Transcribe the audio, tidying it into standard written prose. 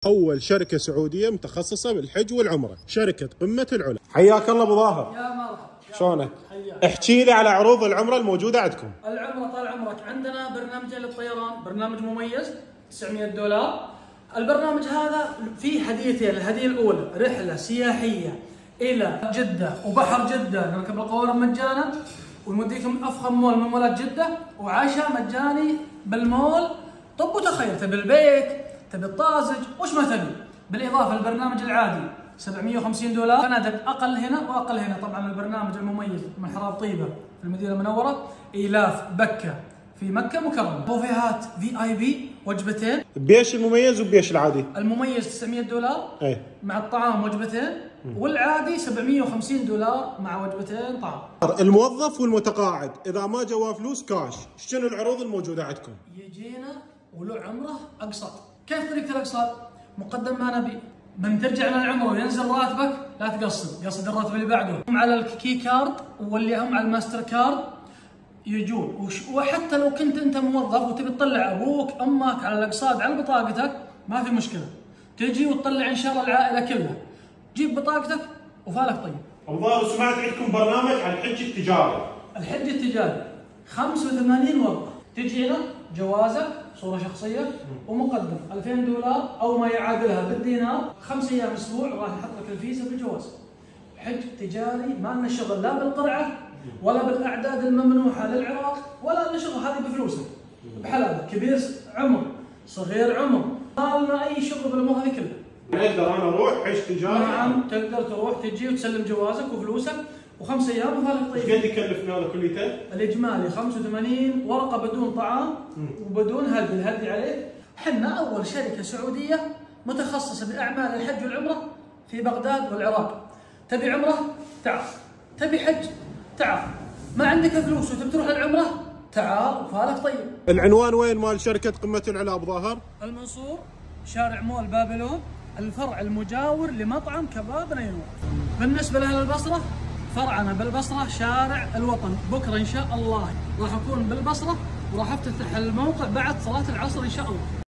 أول شركة سعودية متخصصة بالحج والعمرة، شركة قمة العلا. حياك الله أبو ظاهر. يا مرحبا. شلونك؟ احكي لي على عروض العمرة الموجودة عندكم. العمرة طال عمرك عندنا برنامج للطيران، برنامج مميز $900. البرنامج هذا فيه هديتين، الهدية الأولى رحلة سياحية إلى جدة وبحر جدة، نركب القوارب مجانا ونوديكم أفخم مول من مولات جدة، وعشاء مجاني بالمول. طب وتخيل تبي البيك، تبي الطازج، وش ما تبي. بالإضافة للبرنامج العادي $750، فنادق أقل هنا وأقل هنا. طبعا البرنامج المميز من حراب طيبة في المدينة المنورة، إيلاف بكة في مكة مكرمة، بوفيهات VIP وجبتين. بيش المميز وبيش العادي؟ المميز $900 ايه مع الطعام وجبتين، والعادي $750 مع وجبتين طعام. الموظف والمتقاعد إذا ما جوا فلوس كاش، شنو العروض الموجودة عندكم؟ يجينا وله عمره أقساط. كيف طريقة الأقساط؟ مقدم ما نبي. من ترجع من العمره وينزل راتبك لا تقسط، قصد الراتب اللي بعده. هم على الكي كارد واللي هم على الماستر كارد يجون. وحتى لو كنت انت موظف وتبي تطلع ابوك امك على الاقساط على بطاقتك ما في مشكله، تجي وتطلع ان شاء الله العائله كلها، جيب بطاقتك وفالك طيب. أبو ظاهر سمعت عندكم برنامج عن الحج التجاري. الحج التجاري 85 ورقه، تجي هنا جوازك صوره شخصيه ومقدم $2000 او ما يعادلها بالدينار، 5 ايام اسبوع راح نحط لك الفيزا بالجواز. حج تجاري ما لنا شغل لا بالقرعه ولا بالاعداد الممنوحه للعراق ولا لنا شغل، هذه بفلوسك بحلالك، كبير عمر صغير عمر، ما لنا اي شغل بالامور هذه كلها. اقدر انا اروح حج تجاري؟ نعم تقدر تروح تجي وتسلم جوازك وفلوسك و5 ايام وفالك طيب. ايش قد يكلفنا هذا كليته؟ الاجمالي 85 ورقه بدون طعام وبدون هدي، الهدي عليك. احنا اول شركه سعوديه متخصصه باعمال الحج والعمره في بغداد والعراق. تبي عمره؟ تعال. تبي حج؟ تعال. ما عندك فلوس وتبي تروح العمره؟ تعال وفالك طيب. العنوان وين مال شركة قمة العلا أبو ظاهر؟ المنصور، شارع مول بابلون، الفرع المجاور لمطعم كباب نينوى. بالنسبه لاهل البصره، فرعنا بالبصره شارع الوطن. بكره ان شاء الله راح اكون بالبصره وراح افتتح الموقع بعد صلاه العصر ان شاء الله.